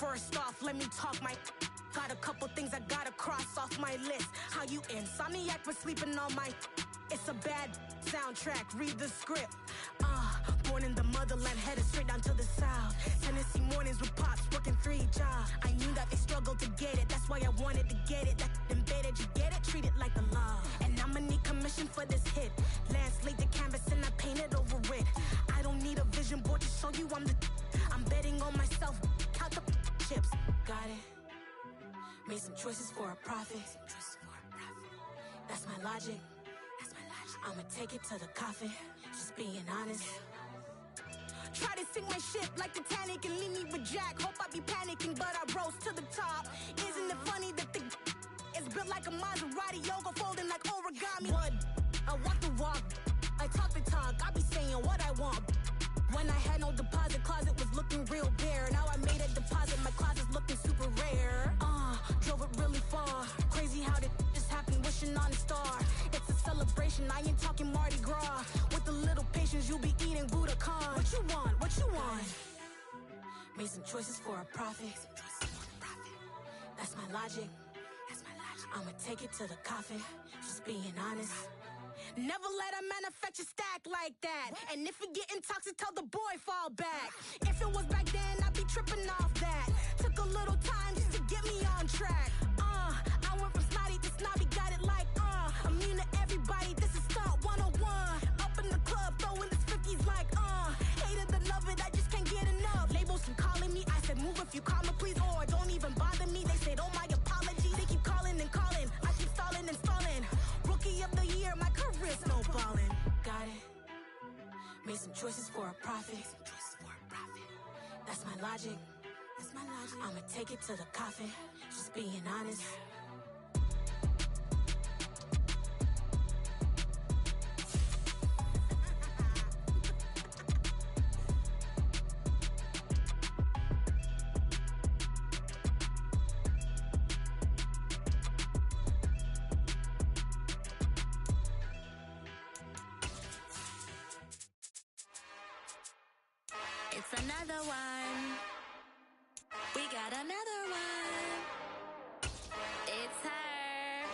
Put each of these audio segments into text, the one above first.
First off, let me talk my. Got a couple things I gotta cross off my list. How you insomniac for sleeping on my. It's a bad soundtrack, read the script. Born in the motherland, headed straight down to the south. Tennessee mornings with pops, working 3 jobs. I knew that they struggled to get it, that's why I wanted to get it. That embedded, you get it, treat it like a law. And I'ma need commission for this hit. Last laid the canvas and I painted over it. I don't need a vision board to show you I'm betting on myself, count the chips. Got it. Made some choices for a profit. That's my logic. I'ma take it to the coffin, just being honest. Try to sink my ship like Titanic and leave me with Jack. Hope I be panicking, but I rose to the top. Isn't it funny that the is built like a Maserati, yoga folding like origami? What? I walk the walk, I talk the talk, I be saying what I want. When I had no deposit, closet was looking real bare. Now I made a deposit, my closet's looking super rare. Drove it really far. Crazy how did just happen, wishing on a star. It's a celebration, I ain't talking Mardi Gras. With a little patience, you'll be eating Budokan. What you want? What you want? Made some choices for a profit. That's my logic. I'ma take it to the coffin, just being honest. Never let a manufacture stack like that. And if it getting toxic, tell the boy fall back. If it was back then, I'd be tripping off that. Took a little time just to get me on track. I went from snotty to snobby, got it like immune to everybody, this is stunt 101. Up in the club, throwing the cookies like hate it or love it, I just can't get enough. Labels keep calling me, I said move if you call me please, or don't even bother me. They said oh my apologies, they keep calling and calling, I keep stalling and stalling. Rookie of the year, my career snowballing. Got it. Made some choices for a profit. That's my logic. I'ma take it to the coffin, just being honest. It's another one. We got another one. It's her.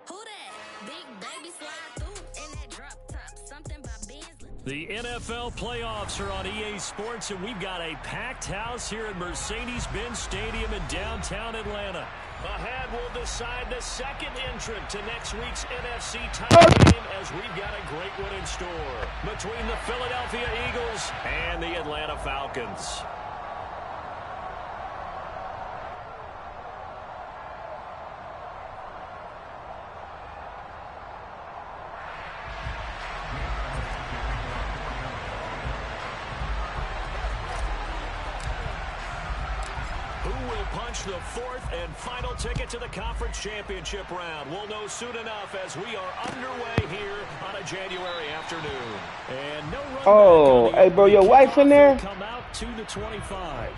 Who that? Big baby slide through in that drop top. Something by Benz. The NFL playoffs are on EA Sports, and we've got a packed house here at Mercedes-Benz Stadium in downtown Atlanta. Ahead, we'll decide the second entrant to next week's NFC title game, as we've got a great one in store between the Philadelphia Eagles and the Atlanta Falcons. The fourth and final ticket to the conference championship round. We'll know soon enough as we are underway here on a January afternoon. And no run. Oh, hey, bro, your wife in there? Come out to the 25.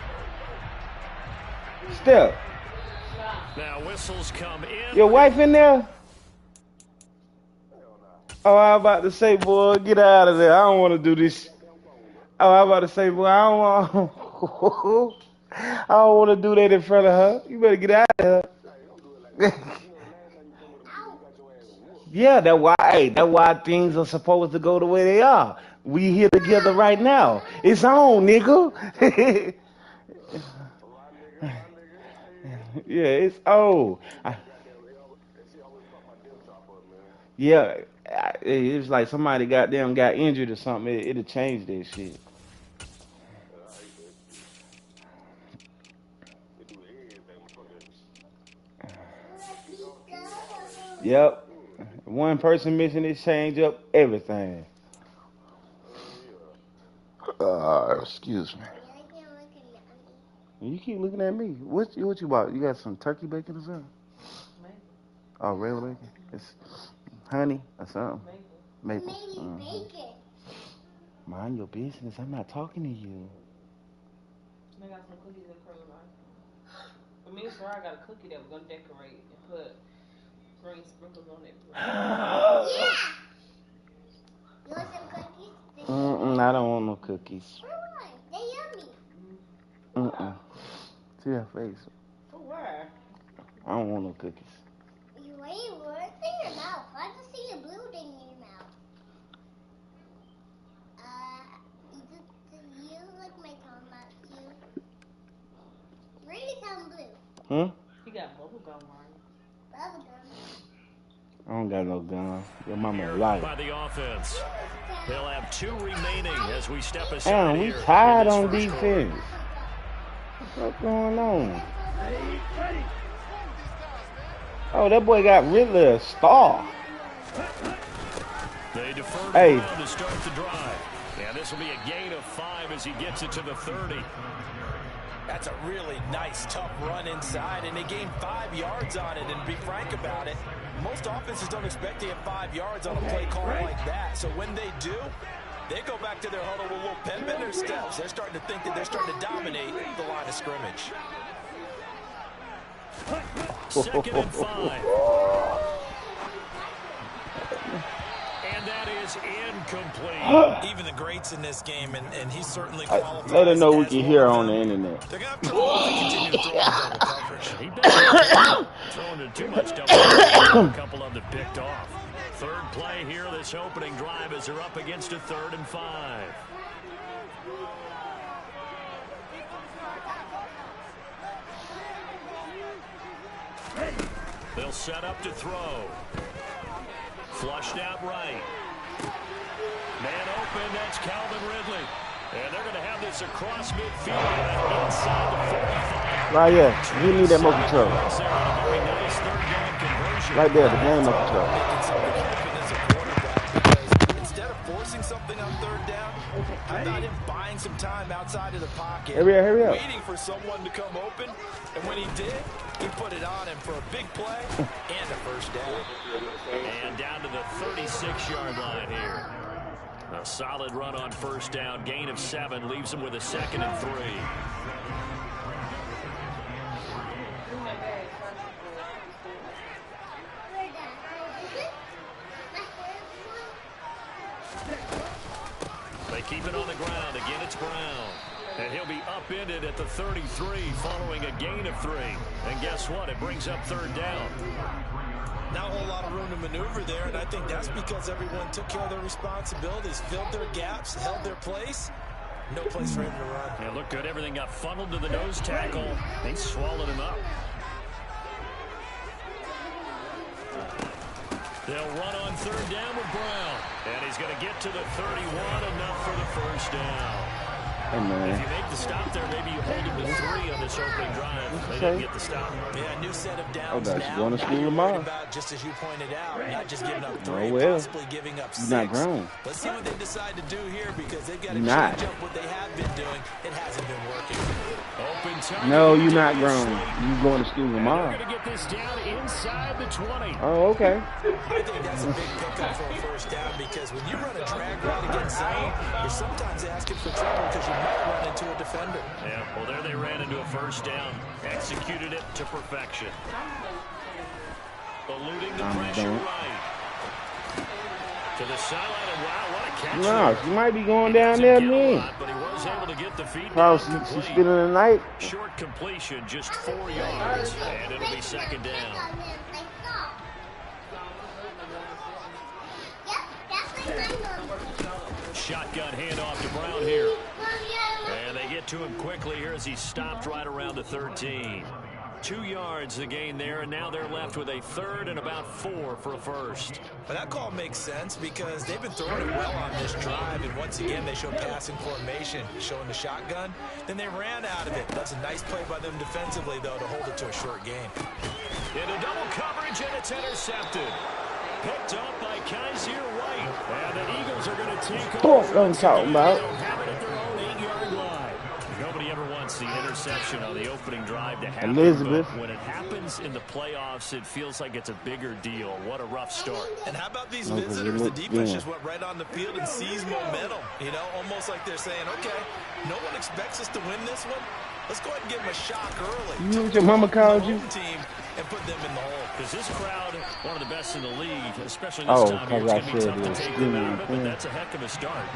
Step. Now whistles come in. Your wife in there? Oh, I was about to say, boy, get out of there. I don't want to do this. Oh, I was about to say, boy, I don't want. I don't want to do that in front of her. You better get out of here. Yeah, that's why things are supposed to go the way they are. We here together right now. It's on, nigga. Yeah, it's on. Yeah, it's like somebody got injured or something. It'll change that shit. Yep. One person missing it change up everything. Excuse me. You keep looking at me. What you bought? You got some turkey bacon or something? Oh, real bacon? It's honey or something? Maple. Bacon. Mind your business. I'm not talking to you. I got some cookies and cream ice cream. For me, sure, I got a cookie that we're gonna decorate and put green sprinkles on it. Yeah. You want some cookies? I don't want no cookies. They're yummy. See her face. Where? I don't want no cookies. You ain't what's in your mouth? I just see a blue thing in your mouth. You like my comment too. Really sound blue. Huh? You got bubble gum, Martin. Bubble gum. I don't got no gun. Your mama a liar. By the offense. They'll have 2 remaining as we step aside. Damn, we tired on defense. What's going on? Oh, that boy got really a star. They defer to start the drive. And this will be a gain of 5 as he gets it to the 30. That's a really nice, tough run inside, and they gained 5 yards on it. And to be frank about it, most offenses don't expect to get 5 yards on a play call like that. So when they do, they go back to their huddle with a little pep in their steps. They're starting to think that they're starting to dominate the line of scrimmage. 2nd and 5. And that is incomplete. Even the greats in this game, and he certainly qualifies. Let her know we can hear her on the internet. They're going to have trouble if they continue to throw in double coverage. He's been throwing into too much double coverage. A couple of them picked off. 3rd play here, this opening drive as they're up against a 3rd and 5. They'll set up to throw. Flushed out right. Man open, that's Calvin Ridley. And they're going to have this across midfield inside the 45. Right here. You need that more control. Right there, the game of control. Instead of forcing something on 3rd down, I thought him buying some time outside of the pocket. Hurry up. Waiting for someone to come open. And when he did, he put it on him for a big play and a 1st down. And down to the 36-yard line here. A solid run on 1st down. Gain of 7 leaves him with a 2nd and 3. They keep it on the ground. Again, it's Brown. And he'll be upended at the 33 following a gain of 3. And guess what? It brings up 3rd down. Not a whole lot of room to maneuver there, and I think that's because everyone took care of their responsibilities, filled their gaps, held their place. No place for him to run. It looked good. Everything got funneled to the nose tackle. They swallowed him up. They'll run on 3rd down with Brown. And he's going to get to the 31, enough for the 1st down. Hey, man. If you make the stop there, maybe you hold him to 3 on this opening drive. They didn't get the stop. Yeah, a new set of downs that's going to school tomorrow. About, just as you pointed out, not just giving up 3, possibly giving up 6. You're not grown. Let's see what they decide to do here because they've got to not. change up what they have been doing. It hasn't been working. Open time. No, you're not grown. You're going to school tomorrow. They're going to get this down inside the 20. Oh, okay. I think that's a big pickup for a 1st down because when you run a drag route against zone, you're sometimes asking for trouble because you might run into a defender. Yeah, well, there they ran into a 1st down. Executed it to perfection. Eluding the pressure right. To the sideline, and wow, what a catch. No, she might be going down there again. But he was able to get the feet Probably down she's complete. spending the night. Short completion, just 4 yards, and it'll be 2nd down. Shotgun handoff to Brown here. And they get to him quickly here as he stopped right around the 13. 2 yards the gain there, and now they're left with a 3rd and about 4 for a 1st. But that call makes sense because they've been throwing it well on this drive, and once again they show passing formation, showing the shotgun. Then they ran out of it. That's a nice play by them defensively, though, to hold it to a short gain. Into double coverage, and it's intercepted. Picked up by Kaiser White. And the Eagles are going to take over. What I'm talking about. They don't have it at their own 8-yard line. Nobody ever wants the interception on the opening drive to happen. Elizabeth. But when it happens in the playoffs, it feels like it's a bigger deal. What a rough start. And how about these visitors? The defense just went right on the field and seized momentum. You know, almost like they're saying, okay, no one expects us to win this one. Let's go ahead and give them a shock early. You know what your mama called you? Team and put them in the hole. Because this crowd, one of the best in the league, especially this time of year, it's going to be tough to take them out of it, but that's a heck of a start.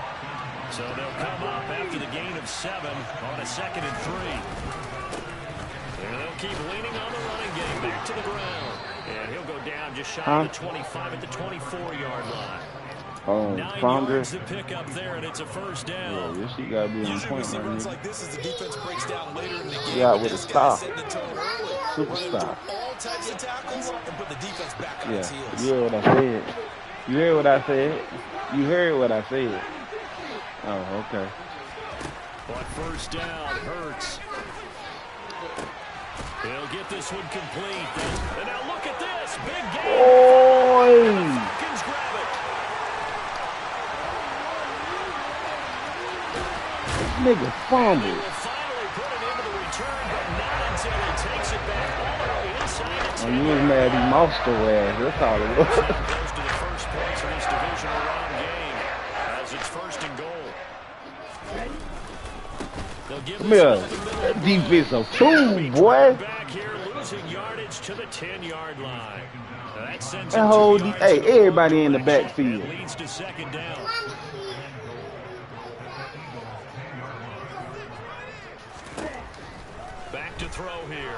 So they'll come up after the gain of 7 on a 2nd and 3. And they'll keep leaning on the running game back to the ground. And he'll go down just shy of the 25 at the 24-yard line. Oh, 9 founder. yards to pick up there, and it's a first down. Yeah, this gotta be on Usually we point, see right? runs like this as the defense breaks down later in the game. Yeah, but with a this guy's stop. setting the tone early. Superstar. All types of tackles and put the defense back on its Yeah, heels. you heard what I said. You heard what I said. You heard what I said. Oh, okay. But first down, Hurts. He'll get this one complete. And now look at this. Big game. Oy! Falcons grab it. This nigga They fumbled. will finally put it into the return, but not until he takes it back all the way inside the 10. Oh, you was mad he mossed your ass. That's all it was. Goes to the first points of this divisional round game as it's first and goal. They'll give Come here. That defense a fool, boy. back here, losing yardage to the 10-yard line. Now that sends That him whole 2 yards hey, in the everybody wrong in the direction. backfield. It leads to second down. Back to throw here.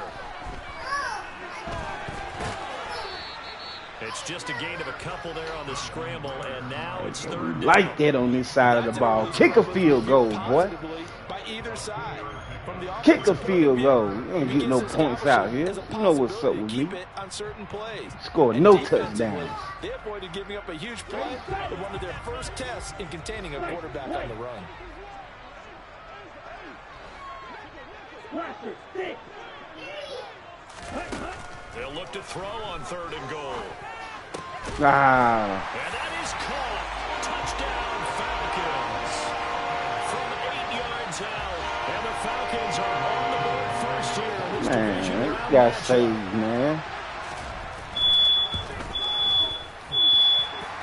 It's just a gain of a couple there on the scramble, and now it's third down. Like that on this side of the ball. Kick a field goal, boy. By either side. From the Kick a offensive field point of goal. view, You don't it get no gets points out here. established as a You know what's up possibility with to me. keep it on certain plays. Scored And no defensively, touchdowns. They avoided giving up a huge play in one of their first tests in containing a quarterback on the run. They'll look to throw on third and goal. Ah. And that is caught. Touchdown, Falcons. From 8 yards out. And the Falcons are on the board first here in this division Man, round that got matchup. saved, man.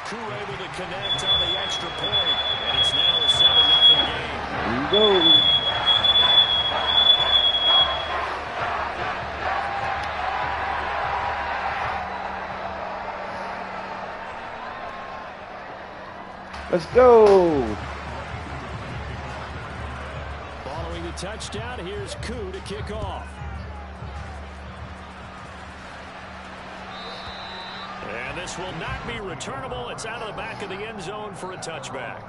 Crew able to connect on the extra point. And it's now a 7-0 game. Here you go. Let's go. Following the touchdown, here's Koo to kick off. And this will not be returnable. It's out of the back of the end zone for a touchback.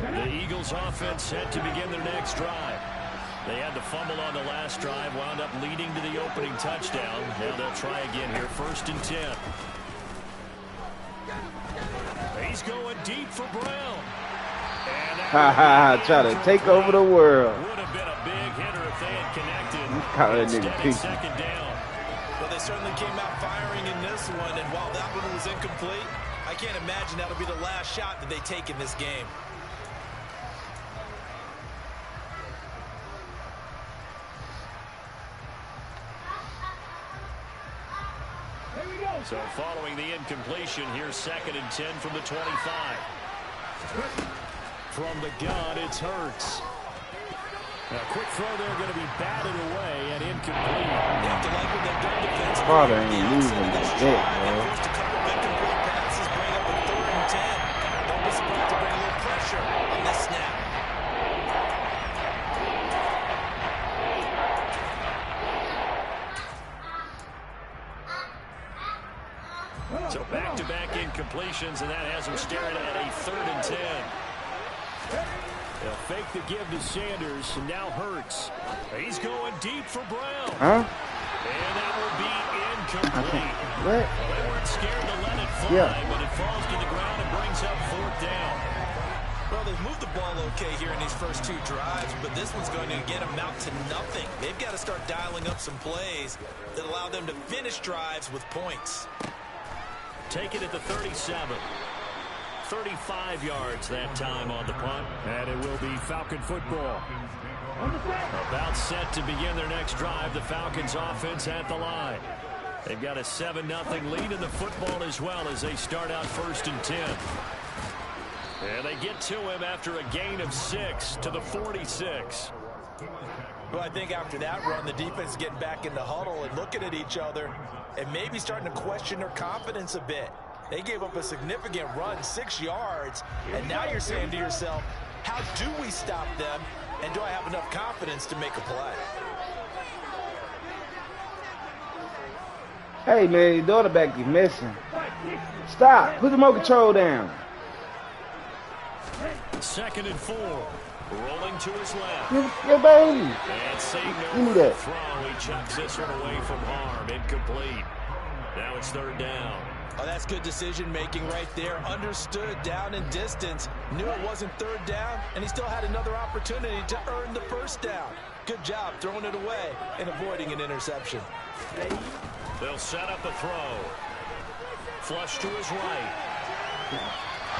The Eagles offense set to begin their next drive. They had the fumble on the last drive, wound up leading to the opening touchdown. Now they'll try again here, 1st and 10. He's going deep for Brown. Ha ha ha, try to take over the world. Would have been a big hitter if they had connected. Call that Instead, nigga it's Pinky. second down. Well, they certainly came out firing in this one, and while that one was incomplete, I can't imagine that'll be the last shot that they take in this game. So following the incompletion, here's 2nd and 10 from the 25. From the gun, it's Hurts. A quick throw there going to be batted away and incomplete. They have to like what they've done defensively. Father ain't losing This shit, drive, bro. they forced a couple of incomplete passes, bring up a 3rd and 10. Don't be surprised to bring a little pressure on this snap. So back-to-back incompletions, and that has him staring at a 3rd and 10. They'll fake the give to Sanders, and now Hurts. He's going deep for Brown. Huh? And that will be incomplete. What? They weren't scared to let it fly, Yeah. but it falls to the ground and brings up 4th down. Well, they've moved the ball okay here in these first 2 drives, but this one's going to get them out to nothing. They've got to start dialing up some plays that allow them to finish drives with points. Take it at the 37. 35 yards that time on the punt. And it will be Falcon football. About set to begin their next drive. The Falcons offense at the line. They've got a 7-0 lead in the football as well as they start out 1st and 10. And they get to him after a gain of 6 to the 46. Well, I think after that run, the defense is getting back in the huddle and looking at each other and maybe starting to question their confidence a bit. They gave up a significant run, 6 yards, and now you're saying to yourself, how do we stop them, and do I have enough confidence to make a play? Hey, man, your daughter back is missing. Stop. Put the remote control down. 2nd and 4. Rolling to his left. Your baby. And seeing Give me no that. throw, he chucks this one away from harm. Incomplete. Now it's 3rd down. Oh, that's good decision-making right there. Understood down and distance. Knew it wasn't 3rd down, and he still had another opportunity to earn the 1st down. Good job throwing it away and avoiding an interception. They'll set up a throw. Flush to his right.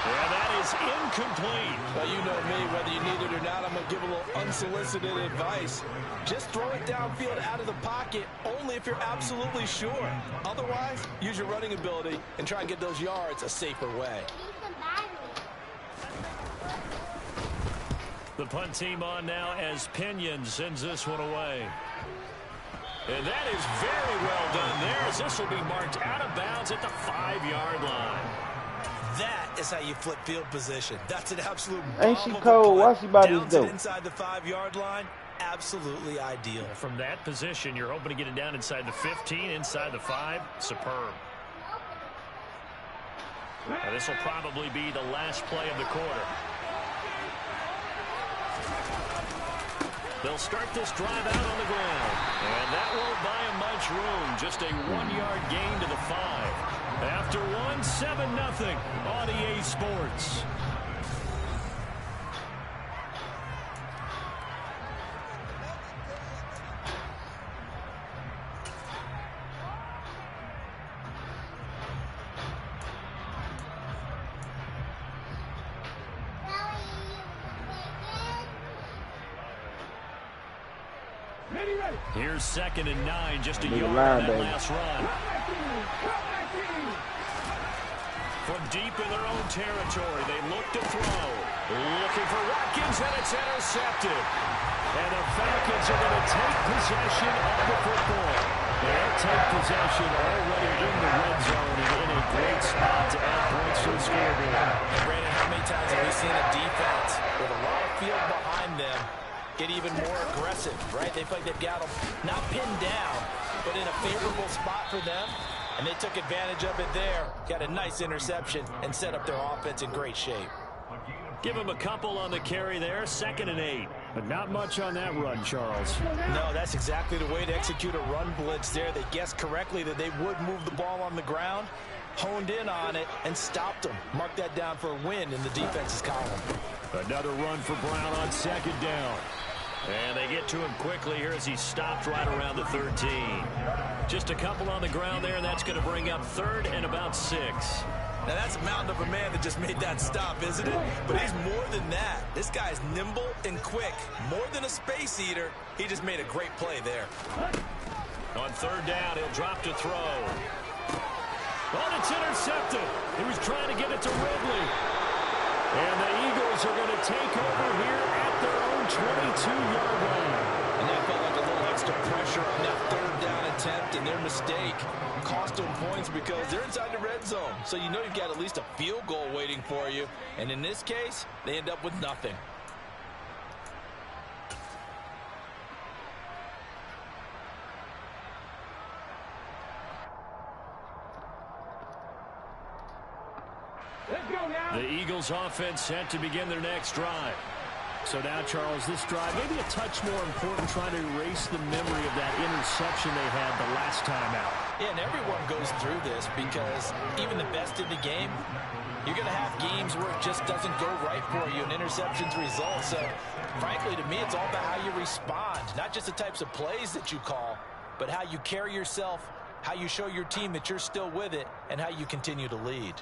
Yeah, that is incomplete. Well, you know me, whether you need it or not, I'm going to give a little unsolicited advice. Just throw it downfield out of the pocket, only if you're absolutely sure. Otherwise, use your running ability and try and get those yards a safer way. The punt team on now as Pinion sends this one away. And that is very well done there, as this will be marked out of bounds at the 5-yard line. That is how you flip field position. That's an absolute Ain't she cold? Why she about this dope? Inside the 5-yard line, absolutely ideal. From that position, you're hoping to get it down inside the 15, inside the 5. Superb. Now, this will probably be the last play of the quarter. They'll start this drive out on the ground. And that won't buy them much room. Just a 1-yard gain to the 5. After 1, 7-0 on EA Sports. Here's 2nd and 9, just a yard on that last run. From deep in their own territory, they look to throw. Looking for Watkins, and it's intercepted. And the Falcons are going to take possession of the football. They'll take possession already in the red zone and in a great spot to add points to the scoreboard. Brandon, how many times have we seen a defense with a lot of field behind them get even more aggressive, right? They feel like they've got them not pinned down, but in a favorable spot for them. And they took advantage of it there. Got a nice interception and set up their offense in great shape. Give him a couple on the carry there. 2nd and 8. But not much on that run, Charles. No, that's exactly the way to execute a run blitz there. They guessed correctly that they would move the ball on the ground, honed in on it, and stopped them. Mark that down for a win in the defense's column. Another run for Brown on 2nd down. And they get to him quickly here as he stopped right around the 13. Just a couple on the ground there, and that's going to bring up 3rd and about 6. Now, that's a mountain of a man that just made that stop, isn't it? But he's more than that. This guy's nimble and quick. More than a space eater, he just made a great play there. On 3rd down, he'll drop to throw. Oh, it's intercepted. He was trying to get it to Ridley. And the Eagles are going to take over here at their own 22-yard line. And that felt like a little extra pressure on that 3rd down attempt, and their mistake cost them points because they're inside the red zone. So you know you've got at least a field goal waiting for you. And in this case, they end up with nothing. The Eagles offense set to begin their next drive. So now, Charles, this drive maybe a touch more important, trying to erase the memory of that interception they had the last time out. Yeah, and everyone goes through this because even the best in the game, you're going to have games where it just doesn't go right for you and interceptions result. So, frankly, to me, it's all about how you respond, not just the types of plays that you call, but how you carry yourself, how you show your team that you're still with it, and how you continue to lead.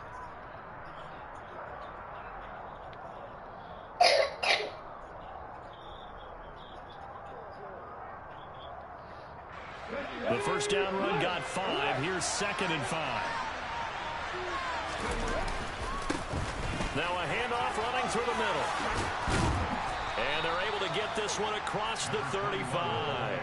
The first down run got 5. Here's 2nd and 5. Now a handoff running through the middle. And they're able to get this one across the 35.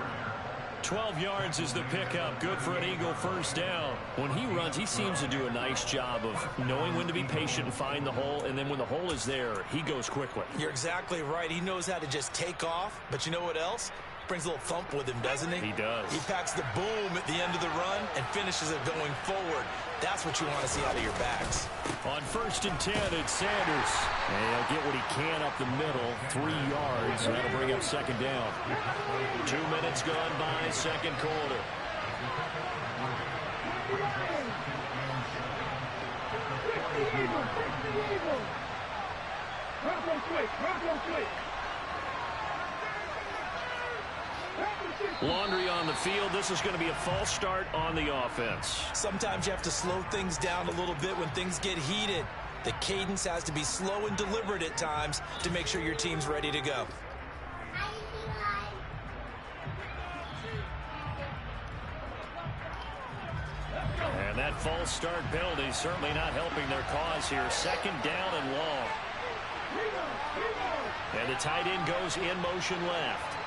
12 yards is the pickup. Good for an Eagle first down. When he runs, he seems to do a nice job of knowing when to be patient and find the hole, and then when the hole is there, he goes quickly. You're exactly right. He knows how to just take off, but you know what else? Brings a little thump with him, doesn't he? He does. He packs the boom at the end of the run and finishes it going forward. That's what you want to see out of your backs. On 1st and 10, it's Sanders. And he'll get what he can up the middle, 3 yards, and that'll bring up second down. 2 minutes gone by, second quarter. Laundry on the field. This is going to be a false start on the offense. Sometimes you have to slow things down a little bit when things get heated. The cadence has to be slow and deliberate at times to make sure your team's ready to go. And that false start penalty certainly not helping their cause here. Second down and long. And the tight end goes in motion left.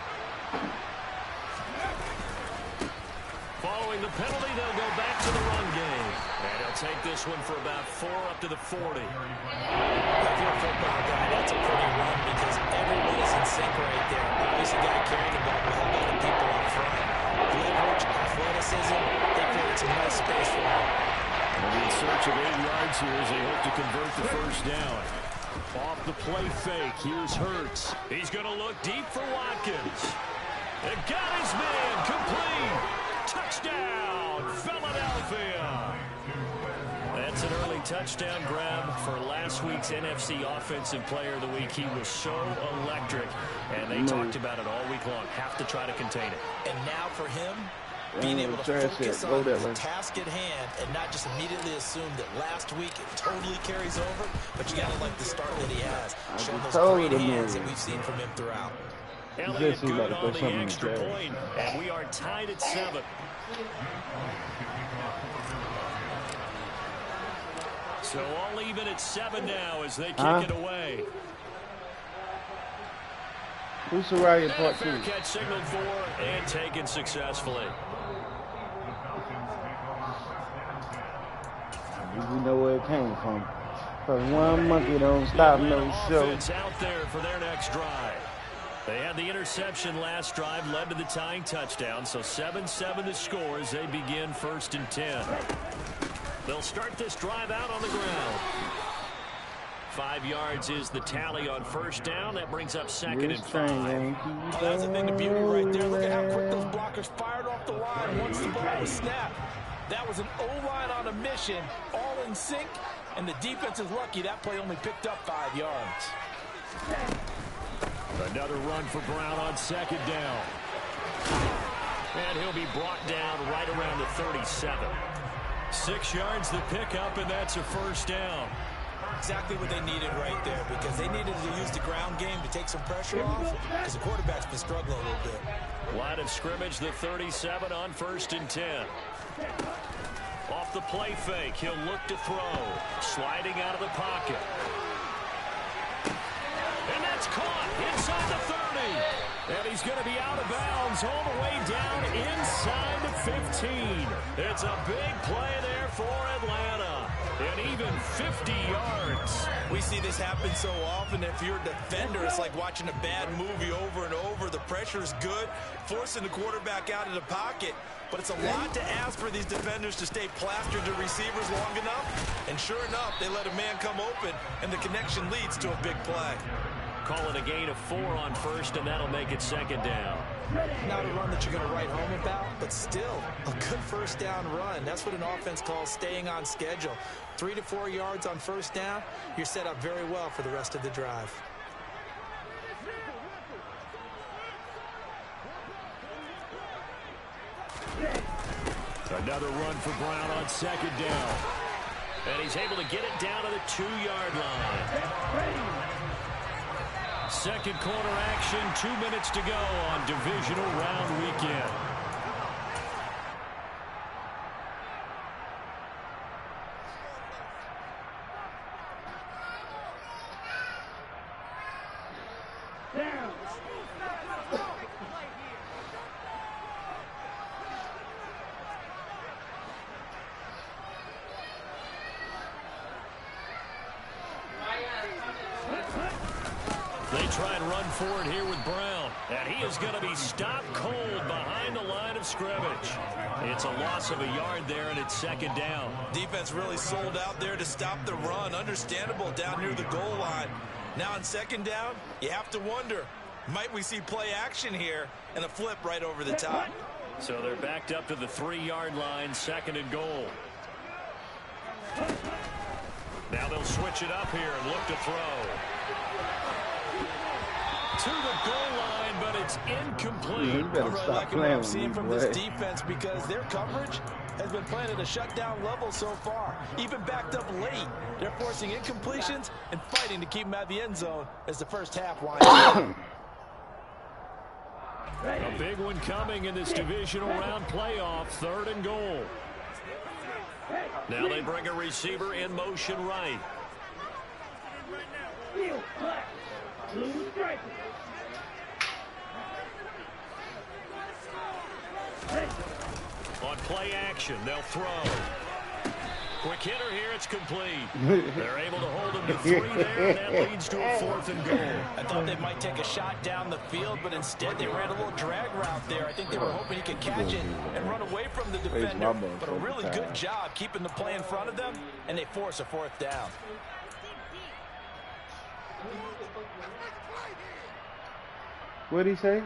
Following the penalty, they'll go back to the run game. And he'll take this one for about 4 up to the 40. If you're a football guy, that's a pretty run because everyone is in sync right there. Obviously, got to carry the ball, but how about the people up front? Leverage, athleticism, they create some nice space for him. They'll be in search of 8 yards here as they hope to convert the first down. Off the play fake, here's Hurts. He's going to look deep for Watkins. It got his man complete. Touchdown, Philadelphia. That's an early touchdown grab for last week's NFC Offensive Player of the Week. He was so electric, and they talked about it all week long. Have to try to contain it. And now for him, being able to focus on the task at hand and not just immediately assume that last week it totally carries over, but you got to like the start that he has. Showing those great hands that we've seen from him throughout. Elliott good on the extra point, and we are tied at 7. So all even at 7 now as they kick it away. Who's the right part fair catch signaled for and taken successfully. You know where it came from. Because one monkey don't stop no show. Out there for their next drive. They had the interception last drive, led to the tying touchdown, so 7-7 the score as they begin 1st and 10. They'll start this drive out on the ground. 5 yards is the tally on first down. That brings up 2nd and 5. Oh, that's a thing of beauty right there. Look at how quick those blockers fired off the line once the ball was snapped. That was an O-line on a mission, all in sync, and the defense is lucky that play only picked up 5 yards. Another run for Brown on 2nd down. And he'll be brought down right around the 37. 6 yards the pickup, and that's a first down. Exactly what they needed right there because they needed to use the ground game to take some pressure off because the quarterback's been struggling a little bit. Line of scrimmage, the 37 on 1st and 10. Off the play fake, he'll look to throw. Sliding out of the pocket. And that's caught inside the 30. And he's going to be out of bounds all the way down inside the 15. It's a big play there for Atlanta. And even 50 yards. We see this happen so often. If you're a defender, it's like watching a bad movie over and over. The pressure is good, forcing the quarterback out of the pocket. But it's a lot to ask for these defenders to stay plastered to receivers long enough. And sure enough, they let a man come open, and the connection leads to a big play. Call it a gain of 4 on first, and that'll make it 2nd down. Not a run that you're going to write home about, but still a good first down run. That's what an offense calls staying on schedule. 3 to 4 yards on first down, you're set up very well for the rest of the drive. Another run for Brown on 2nd down. And he's able to get it down to the 2-yard line. Second quarter action, 2 minutes to go on divisional round weekend. They try and run for it here with Brown. And he is going to be stopped cold behind the line of scrimmage. It's a loss of a yard there, and it's second down. Defense really sold out there to stop the run. Understandable down near the goal line. Now on second down, you have to wonder, might we see play action here and a flip right over the top? So they're backed up to the 3-yard line, second and goal. Now they'll switch it up here and look to throw. To the goal line, but it's incomplete. You better stop what playing I'm seeing with me, from boy. this defense, because their coverage has been playing at a shutdown level so far. Even backed up late, they're forcing incompletions and fighting to keep them out of the end zone as the first half winds down. A big one coming in this divisional round playoff, third and goal. Now they bring a receiver in motion right. On play action, they'll throw. Quick hitter here, it's complete. They're able to hold him to 3 there, and that leads to a 4th and goal. I thought they might take a shot down the field, but instead they ran a little drag route there. I think they were hoping he could catch it and run away from the defender, but a really good job keeping the play in front of them, and they force a 4th down. What did he say?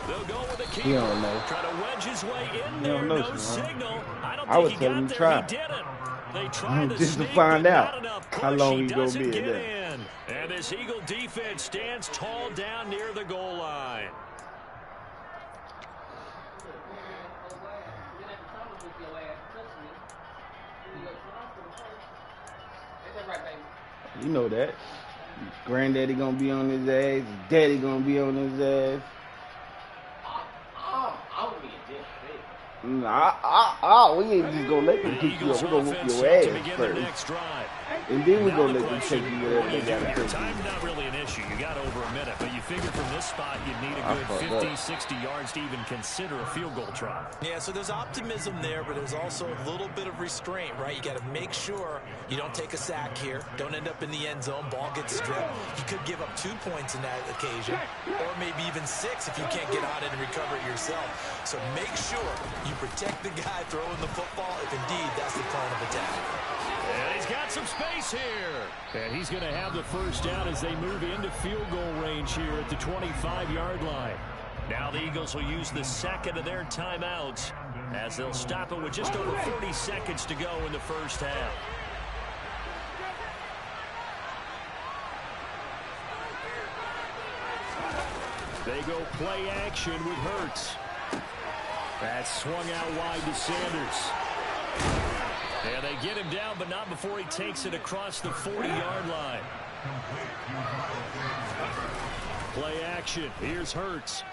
They'll go with a keeper. He don't know. Try to wedge his way in He there. don't know, No son. signal. I don't I think would he tell got him to there. try. He didn't. They tried to Just to sneak, find but out not enough how push. long He he's gonna doesn't be get there. in. And this Eagle defense stands tall down near the goal line. You know that. Granddaddy gonna be on his ass. Daddy gonna be on his ass. Nah, we ain't just gonna let them kick you up. We're gonna whoop your ass first. Next drive. And then we're Now gonna the let them question, take you whatever what do they you do gotta here? take you. Time's not really an issue. You got over a minute, but you figure from this spot you'd need a good 50, 60 yards to even consider a field goal try. Yeah, so there's optimism there, but there's also a little bit of restraint, right? You got to make sure you don't take a sack here, don't end up in the end zone, ball gets stripped. You could give up 2 points in that occasion, or maybe even 6 if you can't get on it and recover it yourself. So make sure you protect the guy throwing the football if indeed that's the plan of attack. And he's got some space here. And he's going to have the first down as they move into field goal range here at the 25-yard line. Now the Eagles will use the second of their timeouts as they'll stop it with just over 40 seconds to go in the first half. They go play action with Hurts. That's swung out wide to Sanders. And they get him down, but not before he takes it across the 40-yard line. Play action. Here's Hurts.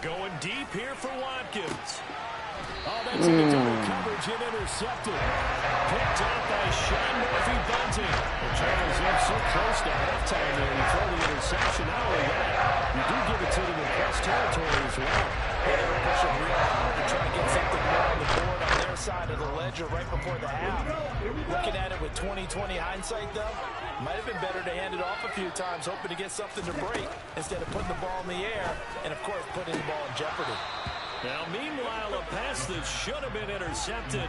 Going deep here for Watkins. Oh, that's into double coverage and intercepted. Picked up by Sean Murphy-Bunting. The Chargers up so close to halftime there. You throw the interception. Not only that, you do give it to them in press territory as well. They were pushing real hard to try to get something more on the board on their side of the ledger right before the half. Looking at it with 20/20 hindsight, though, might have been better to hand it off a few times, hoping to get something to break instead of putting the ball in the air and, of course, putting the ball in jeopardy. Now, meanwhile, a pass that should have been intercepted,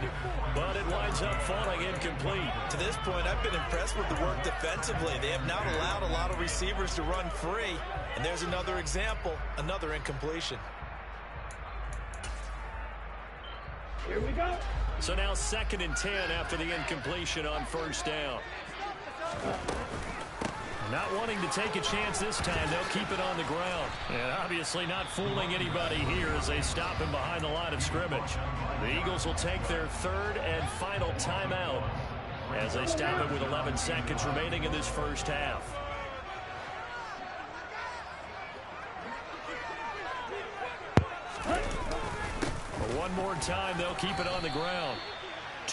but it winds up falling incomplete. To this point, I've been impressed with the work defensively. They have not allowed a lot of receivers to run free. And there's another example, another incompletion. Here we go. So now 2nd and 10 after the incompletion on first down. Not wanting to take a chance this time, they'll keep it on the ground. And obviously not fooling anybody here as they stop him behind the line of scrimmage. The Eagles will take their 3rd and final timeout as they stop it with 11 seconds remaining in this first half. One more time, they'll keep it on the ground.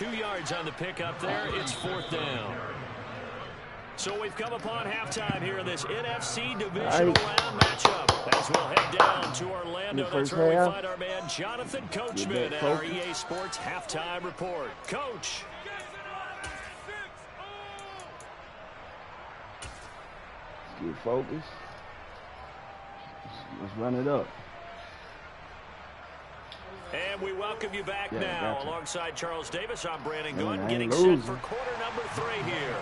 2 yards on the pickup there. It's 4th down. So we've come upon halftime here in this NFC divisional round matchup. As we'll head down to Orlando, that's where we find our man Jonathan Coachman at our EA Sports Halftime Report. Coach. Get focused. Let's run it up. And we welcome you back now. Gotcha. Alongside Charles Davis, I'm Brandon Gunn, Man, getting set for quarter number 3 here.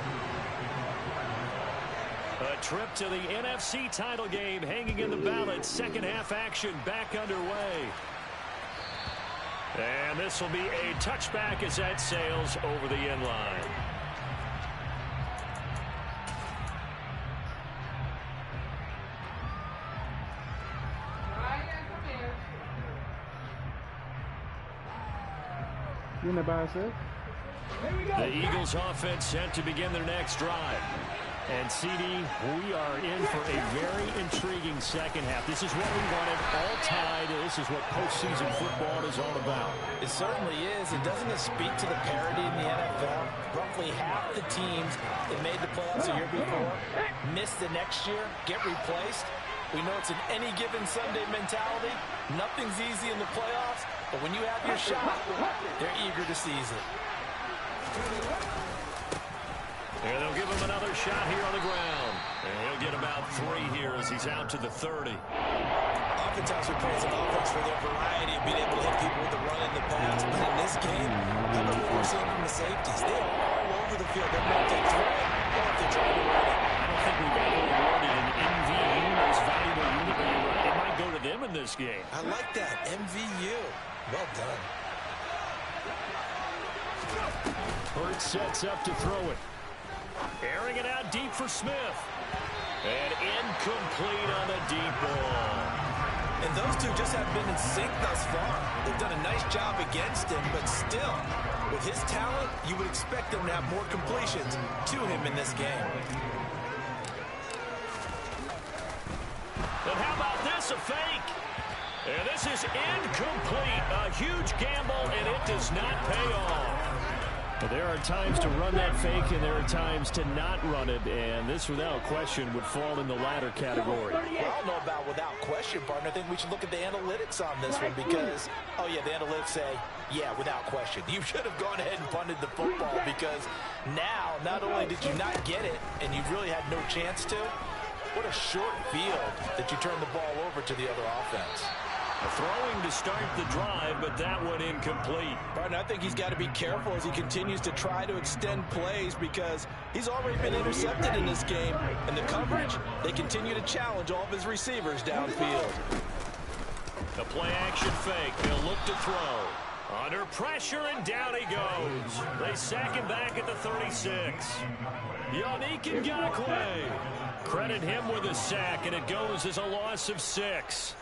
A trip to the NFC title game hanging in the balance. Second half action back underway. And this will be a touchback as that sails over the end line. You know by yourself? The Eagles offense set to begin their next drive. And, CD, we are in for a very intriguing second half. This is what we wanted, all tied. This is what postseason football is all about. It certainly is. And doesn't it speak to the parity in the NFL? Roughly half the teams that made the playoffs the year before miss the next year, get replaced. We know it's an any given Sunday mentality. Nothing's easy in the playoffs, but when you have your shot, they're eager to seize it. And they'll give him another shot here on the ground. And he'll get about 3 here as he's out to the 30. Oftentimes we praise an offense for their variety of being able to hit people with the run and the pass. But in this game, how about what we're seeing from the safeties? They are all over the field. They're not to throw it or if they're trying to run it. I don't think we've ever awarded an MVU most valuable unit. It might go to them in this game. I like that. MVU. Well done. Hurt sets up to throw it. Airing it out deep for Smith. And incomplete on the deep ball. And those two just have been in sync thus far. They've done a nice job against him, but still, with his talent, you would expect them to have more completions to him in this game. And how about this, a fake? And this is incomplete. A huge gamble, and it does not pay off. There are times to run that fake, and there are times to not run it, and this, without question, would fall in the latter category. Well, I don't know about without question, partner. I think we should look at the analytics on this one because, oh, yeah, the analytics say, yeah, without question. You should have gone ahead and punted the football because now, not only did you not get it, and you really had no chance to, what a short field that you turned the ball over to the other offense. Throwing to start the drive, but that one incomplete. Partner, I think he's got to be careful as he continues to try to extend plays because he's already been intercepted in this game. And the coverage, they continue to challenge all of his receivers downfield. The play action fake. They'll look to throw. Under pressure, and down he goes. They sack him back at the 36. Yannick Ngakoue. Credit him with a sack, and it goes as a loss of 6.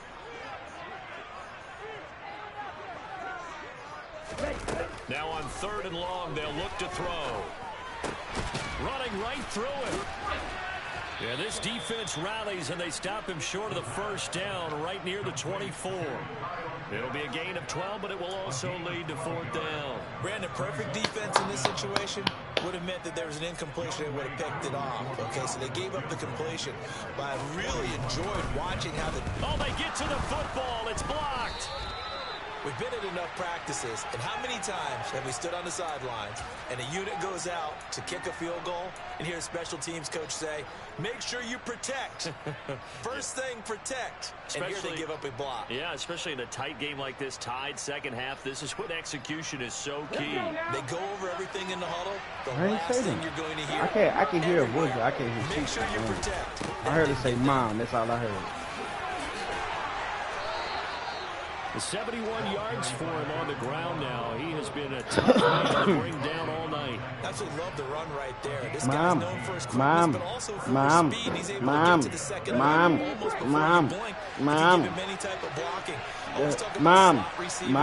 Now on 3rd and long, they'll look to throw. Running right through it. Yeah, this defense rallies, and they stop him short of the first down right near the 24. It'll be a gain of 12, but it will also lead to 4th down. Brandon, perfect defense in this situation would have meant that there was an incompletion and would have picked it off. Okay, so they gave up the completion, but I really enjoyed watching how the... Oh, they get to the football. It's blocked. We've been at enough practices, and how many times have we stood on the sidelines and a unit goes out to kick a field goal and hear a special teams coach say, make sure you protect. First thing, protect. And here they give up a block. Yeah, especially in a tight game like this, tied second half. This is when execution is so key. They go over everything in the huddle. The last thing you're going to hear. I can hear a voice, but I can't hear. Make sure you protect. I heard it say mom. That's all I heard. 71 yards for him on the ground now. He has been a tough man to bring down all night. Absolutely love the run right there. This guy's known for his quickness, but also for his speed. He's able to get to the second level almost before you blink. He can give him any type of blocking. Always talk about slot receivers.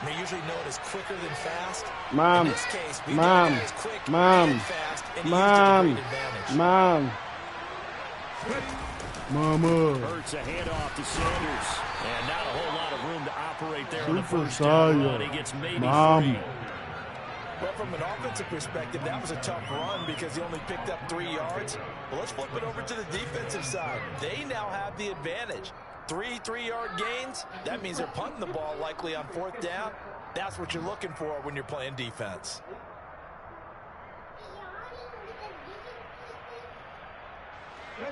They're usually known as quicker than fast. In this case, BJ is quick and fast, and he used it to great advantage. Mama. Hurts a handoff to Sanders. And not a whole lot of room to operate there on the first down run. He gets maybe 3. Well, from an offensive perspective, that was a tough run because he only picked up 3 yards. Well, let's flip it over to the defensive side. They now have the advantage. 3 3-yard gains. That means they're punting the ball likely on 4th down. That's what you're looking for when you're playing defense.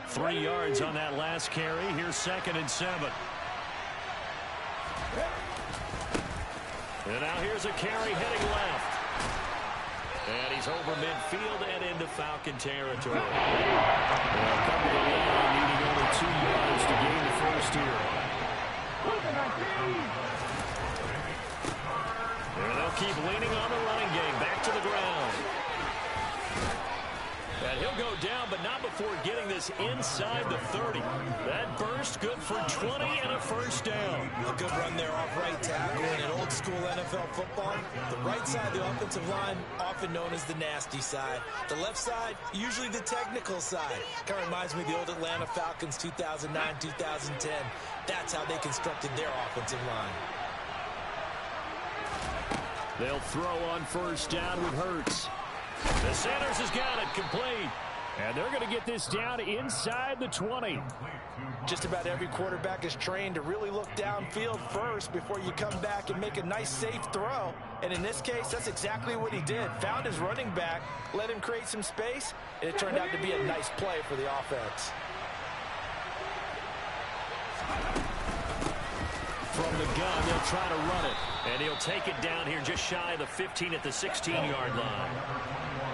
Three yards on that last carry. Here's 2nd and 7. And now here's a carry heading left. And he's over midfield and into Falcon territory. They'll come to the line, needing only 2 yards to gain the first here. And they'll keep leaning on the running game. Back to the ground. And he'll go down, but not before getting this inside the 30. That burst good for 20 and a first down. A good run there off right tackle. In an old school NFL football, the right side of the offensive line, often known as the nasty side. The left side, usually the technical side. Kind of reminds me of the old Atlanta Falcons 2009-2010. That's how they constructed their offensive line. They'll throw on first down with Hurts. The Sanders has got it complete. And they're going to get this down inside the 20. Just about every quarterback is trained to really look downfield first before you come back and make a nice, safe throw. And in this case, that's exactly what he did. Found his running back, let him create some space, and it turned out to be a nice play for the offense. From the gun, they'll try to run it. And he'll take it down here just shy of the 15 at the 16-yard line.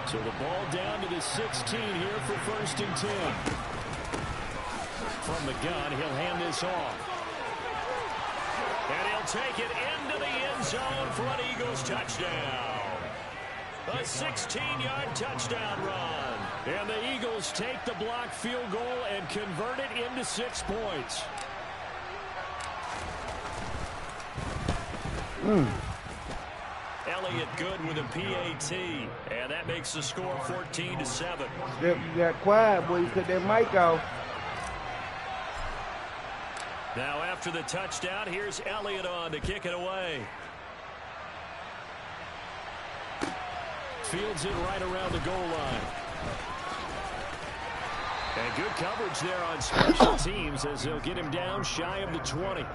So the ball down to the 16 here for 1st and 10. From the gun, he'll hand this off. And he'll take it into the end zone for an Eagles touchdown. A 16-yard touchdown run. And the Eagles take the blocked field goal and convert it into 6 points. Elliott good with a PAT, and that makes the score 14-7. You got quiet, boy. You cut that mic off. Now after the touchdown, here's Elliott on to kick it away. Fields it right around the goal line. And good coverage there on special teams as they'll get him down shy of the 20.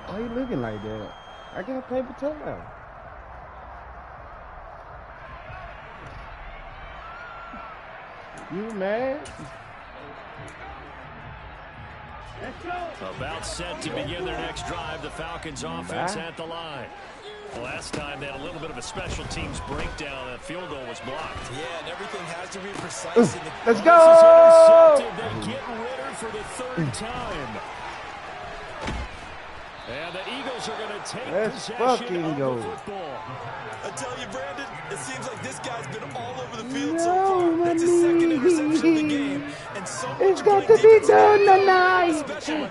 Why are you looking like that? I got a paper towel. You mad? About set to begin their next drive. The Falcons offense at the line. Last time they had a little bit of a special teams breakdown. That field goal was blocked. Yeah, and everything has to be precise. Let's go! They get Ritter for the 3rd time. And the Eagles are going to take possession of the football. I tell you, Brandon, it seems like this guy's been all over the field so far. That's his 2nd interception of the game. And so it's got to be done tonight.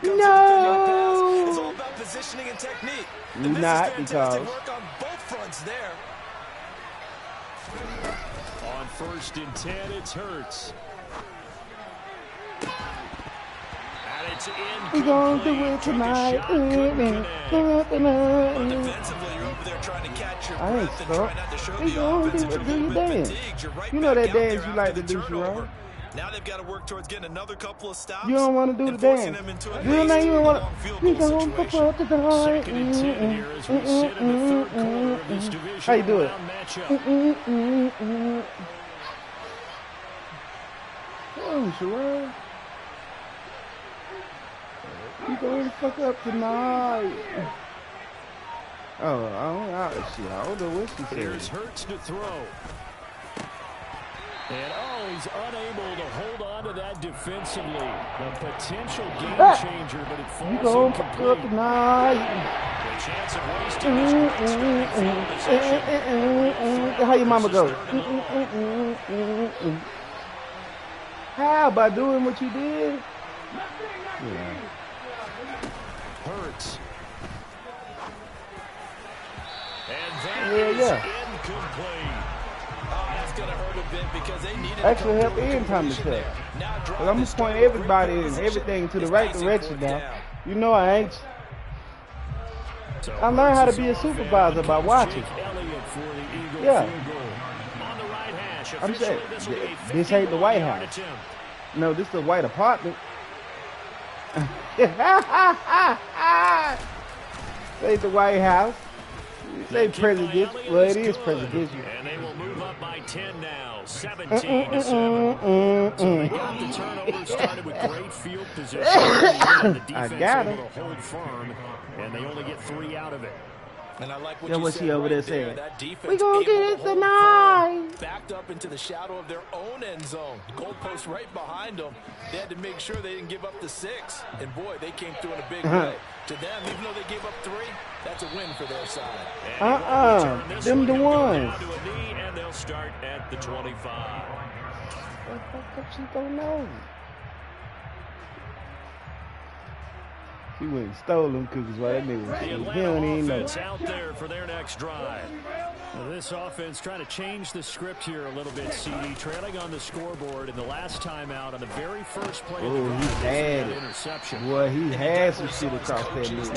No. It's all about positioning and technique. And this is fantastic work on both fronts there. On 1st and 10, it's Hurts. We're going to do it tonight. Defensively, you're over there trying to catch your breath and try not to show the offense that you're a little bit fatigued. You're right you know back that dance out you there like to after do, the turnover. Sharon. Now they've got to work towards getting another couple of stops. You don't want to do the dance. You don't even want to. You don't want to put the dance. 2nd and 10 here as we sit in the 3rd quarter of this division. How you do it? Oh, Sharon. You going to fuck up tonight. Oh, I don't know what she said. Here's Hurts to throw. And he's unable to hold on to that defensively. The potential game changer, but it falls incomplete. You going to fuck up tonight. The chance of wasting this great field position. How your mama go? How? By doing what you did? Yeah. Hurts. And that is incomplete. That's going to hurt a bit because they needed actually help in time to check. But I'm going to point everybody and everything to the right direction now. You know I ain't. So I learned how to be a supervisor by watching. Yeah. I'm saying, this ain't the White House. No, this is the White Apartment. This ain't the White House. This ain't presidential. Well, it is presidential. And they will move up by 10 now, 17-7. So they got the turnover started with great field position. And the defense able to hold firm, and they only get 3 out of it. And I like what you said over there saying. That defense We gonna get it tonight. Backed up into the shadow of their own end zone. Goalpost right behind them. They had to make sure they didn't give up the 6. And boy, they came through in a big way. To them, even though they gave up 3, that's a win for their side. Them the ones. And they'll start at the 25. She don't know. He went and stole them cookies while that nigga was The Atlanta offense out there for their next drive. Well, this offense trying to change the script here a little bit, CD. Trailing on the scoreboard in the last timeout on the very first play of the he had it. Interception. Boy, he had some shit across that nigga.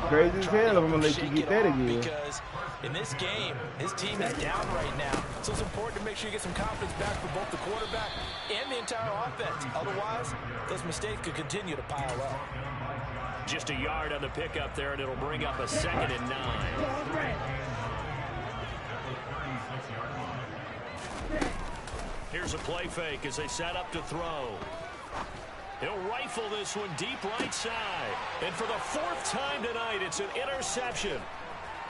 Crazy as hell. I'm going to let you get that again. Because in this game, his team is down right now. So it's important to make sure you get some confidence back for both the quarterback and the entire offense. Otherwise, those mistakes could continue to pile up. Just a yard on the pickup there, and it'll bring up a 2nd and 9. Here's a play fake as they set up to throw. He'll rifle this one deep right side. And for the 4th time tonight, it's an interception.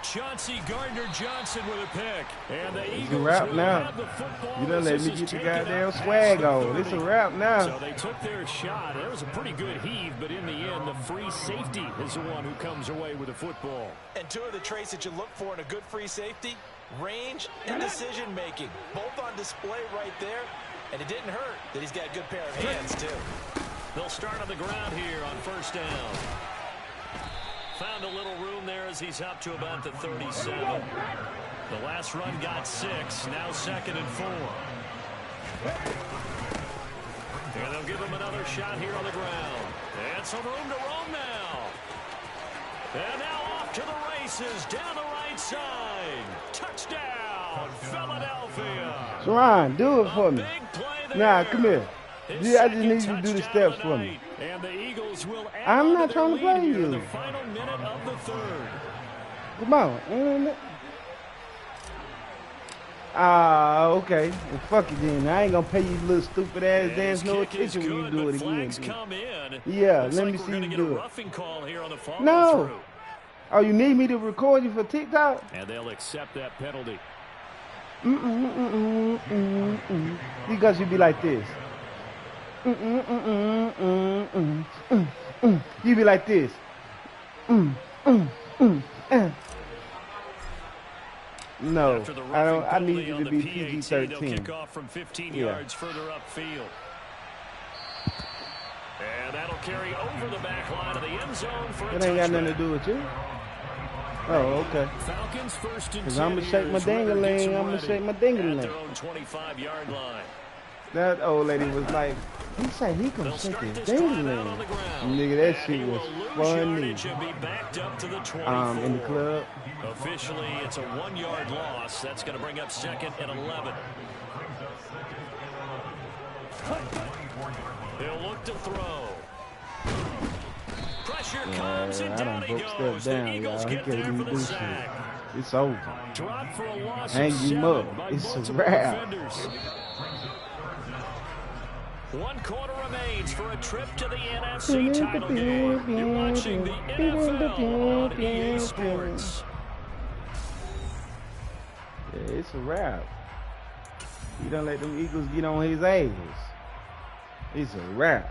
Chauncey Gardner-Johnson with a pick. And the Eagles will have the football. You done let me get the goddamn swag on. It's a wrap now. So they took their shot. It was a pretty good heave, but in the end, the free safety is the one who comes away with the football. And 2 of the traits that you look for in a good free safety, range and decision-making. Both on display right there. And it didn't hurt that he's got a good pair of hands, too. They'll start on the ground here on 1st down. Found a little room there as he's up to about the 37. The last run got 6. Now 2nd and 4. And they'll give him another shot here on the ground. And some room to roam now. And now off to the races down the right side. Touchdown, Philadelphia. Sharon, do it for me. Nah, come here. I just need you to do the steps for me. And the Eagles will I'm not trying to play you. The final minute of the 3rd. Come on. Okay. Well, fuck it then. I ain't gonna pay you little stupid ass dance no attention when you do it again. Yeah, let me see you do it. No. Oh, you need me to record you for TikTok? And they'll accept that penalty. Because you be like this. You be like this. No, I don't. I need you to be PG-13. Kick off from 15 yards further upfield. And that'll carry over the back line of the end zone for a touchdown. It ain't got nothing to do with you. Oh, okay. Falcons 1st and 10. Cause I'm gonna shake my ding-a-ling. I'm gonna shake my ding-a-ling. At their own 25-yard line. That old lady was like, he said he gonna shake his ding-a-ling. Nigga, that shit was funny. In the club. Officially, it's a 1-yard loss. That's going to bring up 2nd and 11. They'll look to throw. Pressure comes and down he goes. The Eagles get there for the sack. It's over. Drop for a loss. Hang him up. It's a wrap. 1 quarter remains for a trip to the NFC title game. You're watching the NFL on EA Sports. Yeah, it's a wrap. You don't let them Eagles get on his ass. It's a wrap.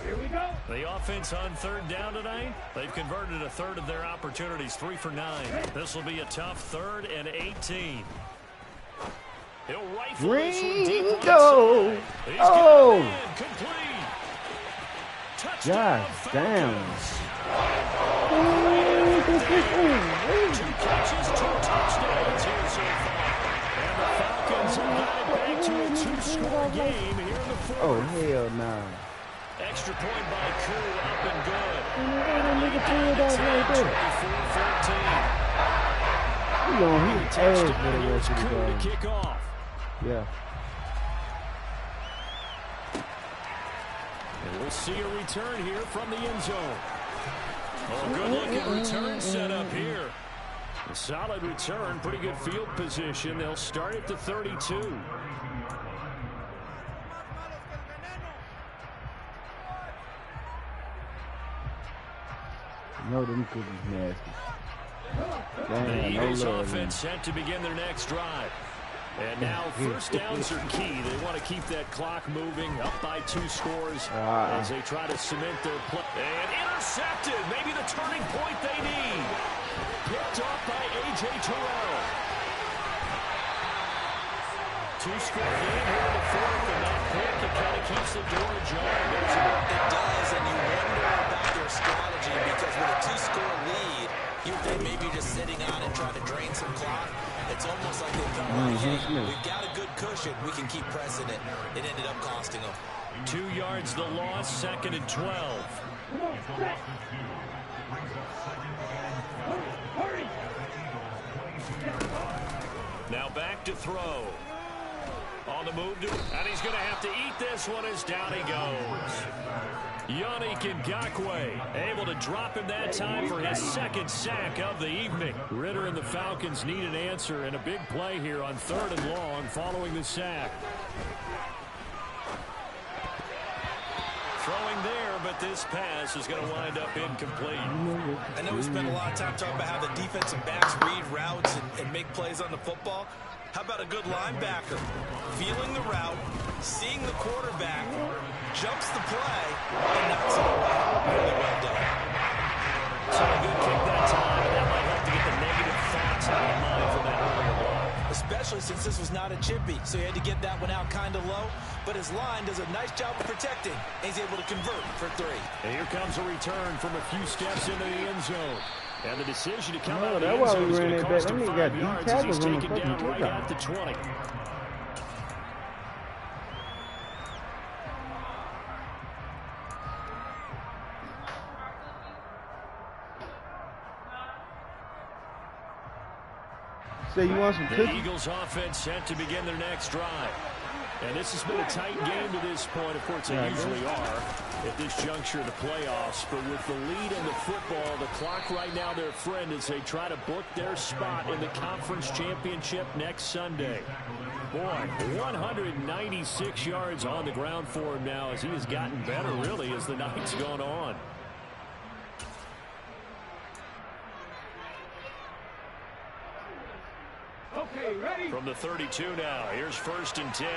Here we go. The offense on 3rd down tonight. They've converted a 1/3 of their opportunities, 3 for 9. This will be a tough 3rd and 18. He'll rifle this one deep right side. Oh! Complete. God damn. 2 catches, 2 touchdowns here so far. And the Falcons have got it back to a 2-score game here in the 4th. Oh, hell no. extra point by Koo, up and good. Koo to kick off. Yeah. And we'll see a return here from the end zone. Oh, good-looking return set up here. A solid return, pretty good field position. They'll start at the 32. No, them cookies nasty. Damn, The Eagles no offense set to begin their next drive. And now first downs are key. They want to keep that clock moving, up by 2 scores as they try to cement their play. And intercepted, maybe the turning point they need. Picked off by A.J. Terrell. 2-score game here in the fourth, and that pick, it kind of keeps the door ajar. It does, and you wonder about their strategy because with a 2-score lead, you think maybe just sitting on it trying to drain some clock. It's almost like they thought, hey, we've got a good cushion. We can keep pressing it. It ended up costing them. 2 yards the loss, 2nd and 12. Now back to throw. On the move, and he's going to have to eat this one as down he goes. Yannick Ngakoue able to drop him that time for his 2nd sack of the evening. Ritter and the Falcons need an answer and a big play here on 3rd and long following the sack. Throwing there, but this pass is going to wind up incomplete. I know we spent a lot of time talking about how the defensive backs read routes and make plays on the football. How about a good linebacker? Feeling the route, seeing the quarterback, jumps the play, and knocks it away. Really well done. So a good kick that time, and that might help to get the negative thoughts out of mind from that earlier block. Especially since this was not a chippy, so he had to get that one out kind of low. But his line does a nice job of protecting, and he's able to convert for 3. And here comes a return from a few steps into the end zone. And the decision to come out of the end zone is going to cost him 5 yards as he's taken down right at the 20. Say you want some cookies? The Eagles offense set to begin their next drive. And this has been a tight game to this point. Of course, they usually are at this juncture of the playoffs. But with the lead in the football, the clock right now their friend as they try to book their spot in the conference championship next Sunday. Boy, 196 yards on the ground for him now as he has gotten better, really, as the night's gone on. Okay, ready? From the 32 now, here's 1st and 10.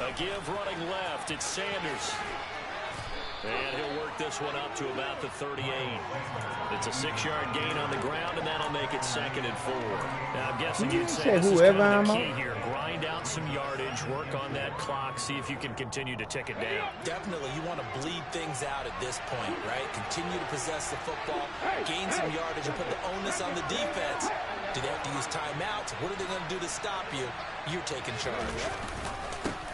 A give running left, it's Sanders. And he'll work this one up to about the 38. It's a 6-yard gain on the ground, and that'll make it 2nd and 4. Now, I'm guessing you'd say this is kind of the key here. Grind out some yardage, work on that clock, see if you can continue to tick it down. Definitely, you want to bleed things out at this point, right? Continue to possess the football, gain some yardage, and put the onus on the defense. Do they have to use timeouts? What are they going to do to stop you? You're taking charge.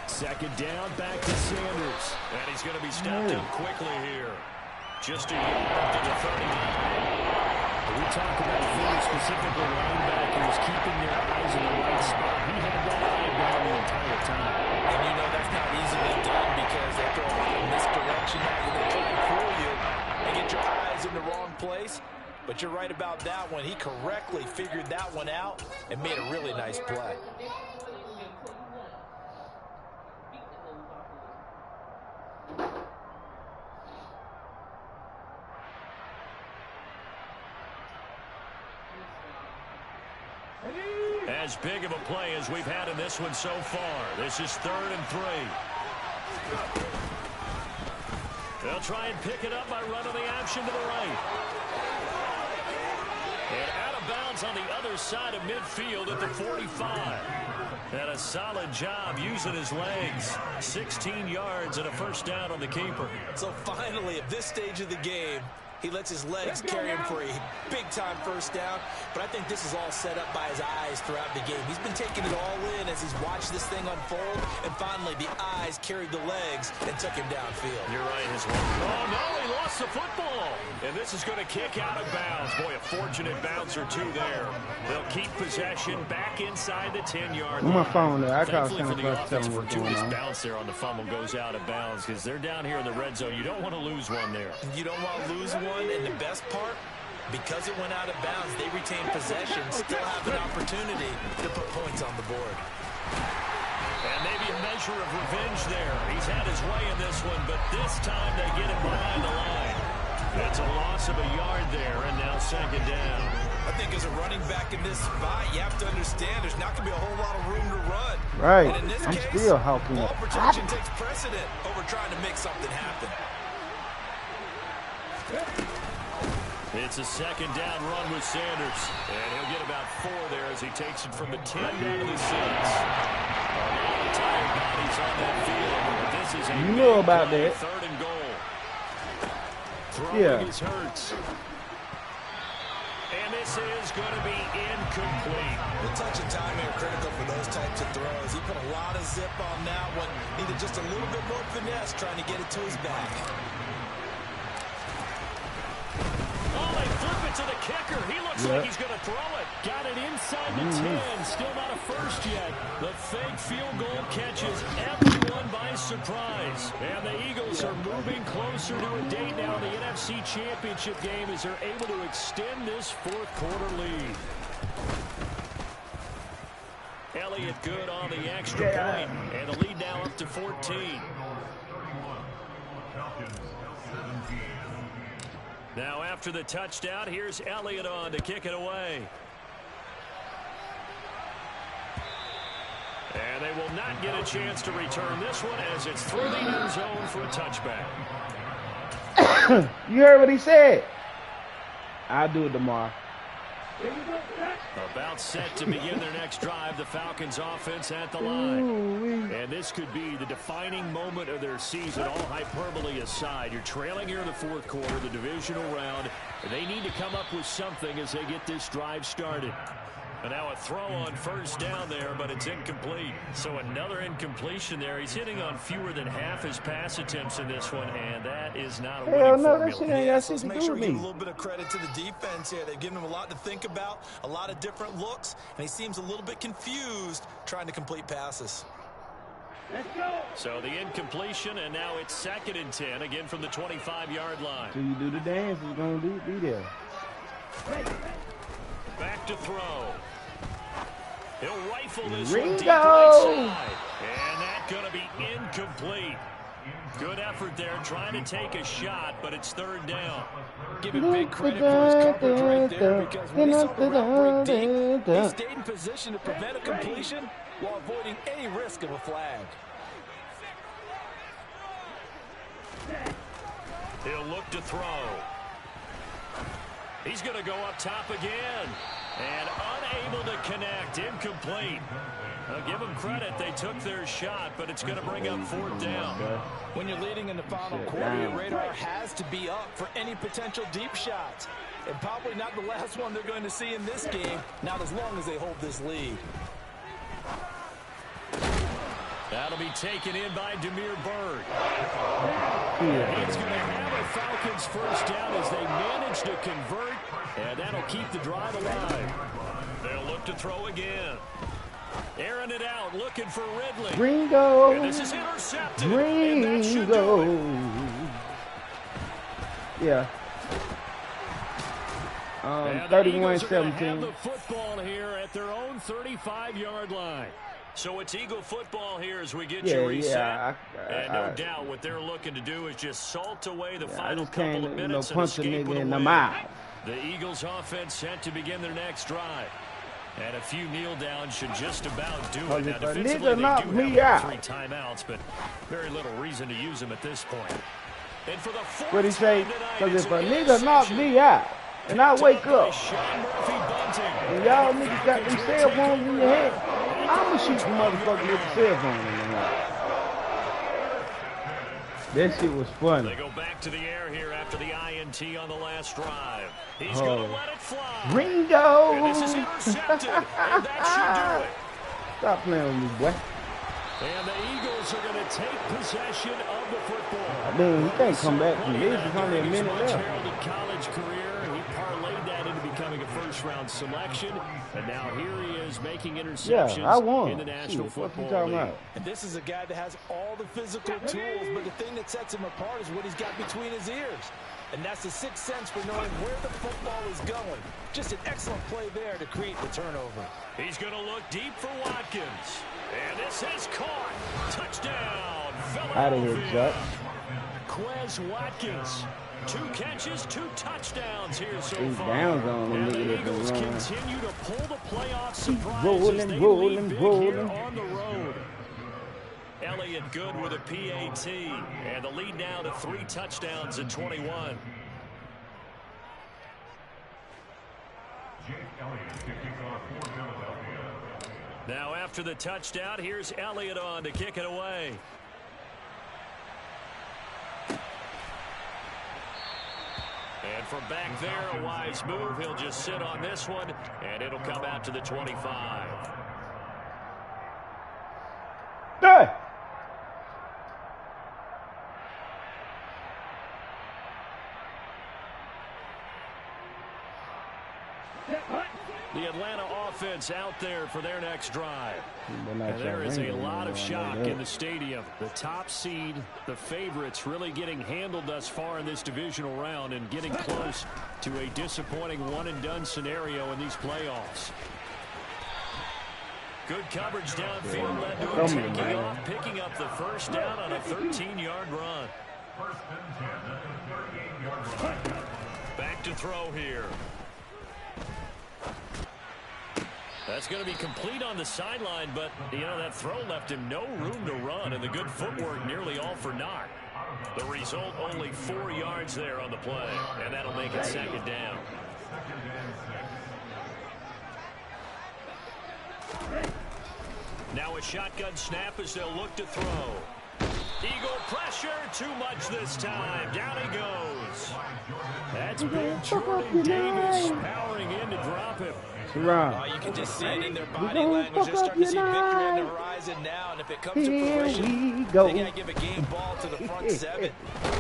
2nd down, back to Sanders. And he's going to be stopped up quickly here. Just a yard to the 39. We talk about things, specifically linebackers, keeping their eyes in the right spot. He had that eye down the entire time. And you know that's not easily done because they throw a lot of misdirection at you. They try to fool you and get your eyes in the wrong place. But you're right about that one. He correctly figured that one out and made a really nice play. As big of a play as we've had in this one so far. This is 3rd and 3. They'll try and pick it up by running the option to the right. And out of bounds on the other side of midfield at the 45. And a solid job using his legs. 16 yards and a 1st down on the keeper. So finally, at this stage of the game, He lets his legs carry him for a big-time first down, but I think this is all set up by his eyes throughout the game. He's been taking it all in as he's watched this thing unfold, and finally the eyes carried the legs and took him downfield. You're right as well. Oh, no, he lost the football. And this is going to kick out of bounds. Boy, a fortunate bounce or two there. They'll keep possession back inside the 10-yard line. My phone there. I got Thankfully for some the first offense, telling what's going fortuitous on. bounce there on the fumble goes out of bounds because they're down here in the red zone. You don't want to lose one there. You don't want to lose one, and the best part, because it went out of bounds, they retain possession, still have an opportunity to put points on the board. And maybe a measure of revenge there. He's had his way in this one, but this time they get him behind the line. That's a loss of a yard there, and now second down. I think as a running back in this spot, you have to understand there's not going to be a whole lot of room to run. Right. And in this I'm case, still hawking ball it. protection takes precedent over trying to make something happen. It's a second down run with Sanders. And he'll get about 4 there as he takes it from the 10 down to the 6. A lot of tired bodies on that field. But this is a You know about play, that. 3rd and goal. Throwing Yeah. is Hurts. And this is going to be incomplete. The touch and timing are critical for those types of throws. He put a lot of zip on that one. Needed just a little bit more finesse trying to get it to his back. Oh, they flip it to the kicker. He looks like he's going to throw it. Got it inside the 10. Still not a first yet. The fake field goal catches everyone by surprise. And the Eagles are moving closer to a date now in the NFC Championship game as they're able to extend this 4th quarter lead. Elliott good on the extra point. And the lead now up to 14. Now after the touchdown, here's Elliott on to kick it away. And they will not get a chance to return this one as it's through the end zone for a touchback. You heard what he said? I'll do it tomorrow. About set to begin their next drive, the Falcons offense at the line. And this could be the defining moment of their season, all hyperbole aside. You're trailing here in the 4th quarter, the divisional round. They need to come up with something as they get this drive started. And now a throw on first down there, but it's incomplete. So another incompletion there. He's hitting on fewer than half his pass attempts in this one, and that is not a winning formula. Yes, let's make sure we give a little bit of credit to the defense here. They've given him a lot to think about, a lot of different looks, and he seems a little bit confused trying to complete passes. So the incompletion, and now it's 2nd and 10, again from the 25-yard line. So you do the dance, it's going to be there. Back to throw. He'll rifle this Ringo! one deep right side. And that's going to be incomplete. Good effort there, trying to take a shot, but it's 3rd down. Give him big credit for his coverage right there, because when he saw the route break deep, he stayed in position to prevent a completion while avoiding any risk of a flag. He'll look to throw. He's going to go up top again. And unable to connect. Incomplete. I'll give them credit. They took their shot, but it's going to bring up 4th down. When you're leading in the final quarter, your radar has to be up for any potential deep shots. And probably not the last one they're going to see in this game, not as long as they hold this lead. That'll be taken in by Demir Bird. He's going to have a Falcons first down as they manage to convert, and that'll keep the drive alive. They'll look to throw again. Airing it out, looking for Ridley. Ringo! And this is intercepted. And that should do it. Yeah. And the Eagles are going to have 31-17. the football here at their own 35-yard line. So it's Eagle football here as we get you reset. And no doubt what they're looking to do is just salt away the final couple of minutes and escape with a win. The Eagles offense set to begin their next drive. And a few kneel downs should just about do it. Now defensively they do have 3 timeouts, but very little reason to use them at this point. And for the 4th What he say? time tonight, Because it's if a an nigga knock me out and I wake up Sean Murphy Bunting. and y'all niggas got them cell phones in your head, I'ma shoot the motherfucker with the cell phone in your hand. That shit was funny. They go back to the air here after the INT on the last drive. He's going to let it fly. Ringo! And this is intercepted, and that should do it. Stop playing with me, boy. And the Eagles are going to take possession of the football. I mean, he can't come back from this. It's only a minute left. Heralded college career. He parlayed that into becoming a first-round selection, and now here he is making interceptions in the National Football League. And this is a guy that has all the physical tools, but the thing that sets him apart is what he's got between his ears. And that's the sixth sense for knowing where the football is going. Just an excellent play there to create the turnover. He's going to look deep for Watkins. And this is caught. Touchdown, Philadelphia. Out of here, Chuck. Quez Watkins. 2 catches, 2 touchdowns here so He's far. downs on and him. the Eagles continue to pull the playoff surprise rolling, as they rolling, lead big rolling. here on the road. Elliott good with a PAT. And the lead now to 3 touchdowns at 21. Now after the touchdown, here's Elliott on to kick it away. And from back there, a wise move. He'll just sit on this one, and it'll come out to the 25. Hey! The Atlanta offense out there for their next drive. And there is a lot of shock in the stadium. The top seed, the favorites, really getting handled thus far in this divisional round and getting close to a disappointing one-and-done scenario in these playoffs. Good coverage downfield led to him taking off, picking up the first down on a 13-yard run. Back to throw here. That's going to be complete on the sideline, but, you know, that throw left him no room to run, and the good footwork nearly all for naught. The result, only 4 yards there on the play, and that'll make it second down. Now a shotgun snap as they'll look to throw. Eagle pressure, too much this time. Down he goes. That's big Jordan Davis powering in to drop him. You can just see it in their body language. They're starting to see victory on the horizon now, and if it comes to fruition, they got to give a game ball to the front 7.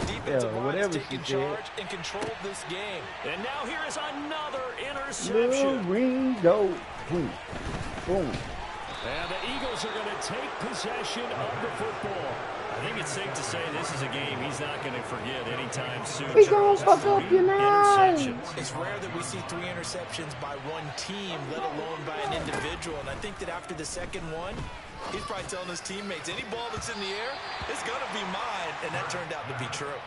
Defensive line's taking charge and control this game. And now here is another interception. Ringo. Boom. Boom. And the Eagles are going to take possession of the football. I think it's safe to say this is a game he's not going to forget anytime soon. He's going to fuck up your night. It's rare that we see 3 interceptions by one team, let alone by an individual. And I think that after the second one, he's probably telling his teammates, any ball that's in the air, it's going to be mine. And that turned out to be true.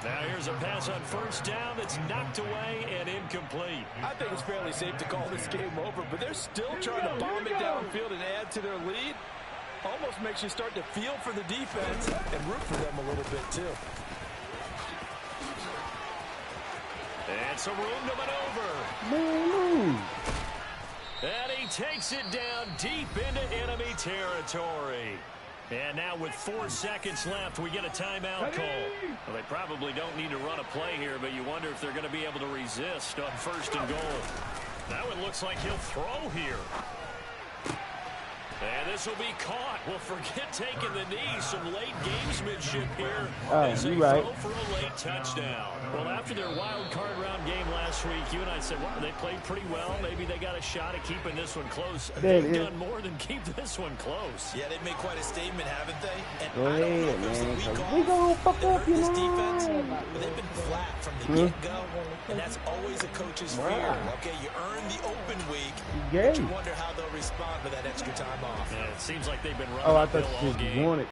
Now here's a pass on first down that's knocked away and incomplete. I think it's fairly safe to call this game over, but they're still trying to bomb it downfield and add to their lead. Almost makes you start to feel for the defense and root for them a little bit, too. And some room to maneuver. Move. And he takes it down deep into enemy territory. And now with 4 seconds left, we get a timeout call. Well, they probably don't need to run a play here, but you wonder if they're going to be able to resist on first and goal. Now it looks like he'll throw here. And this will be caught. Well, forget taking the knee. Some late gamesmanship here as they throw for a late touchdown. Well, after their wild card round game last week, you and I said, well, they played pretty well. Maybe they got a shot at keeping this one close. They've done more than keep this one close. Yeah, they've made quite a statement, haven't they? And Go I don't know ahead, if it was the man. week We off gonna fuck that up hurt your this defense, night. but they've been flat from the get-go, and that's always a coach's fear. Okay, you earn the open week, but you wonder how they'll respond to that extra time off. Yeah, it seems like they've been running Oh, I uphill thought all you just game. wanted.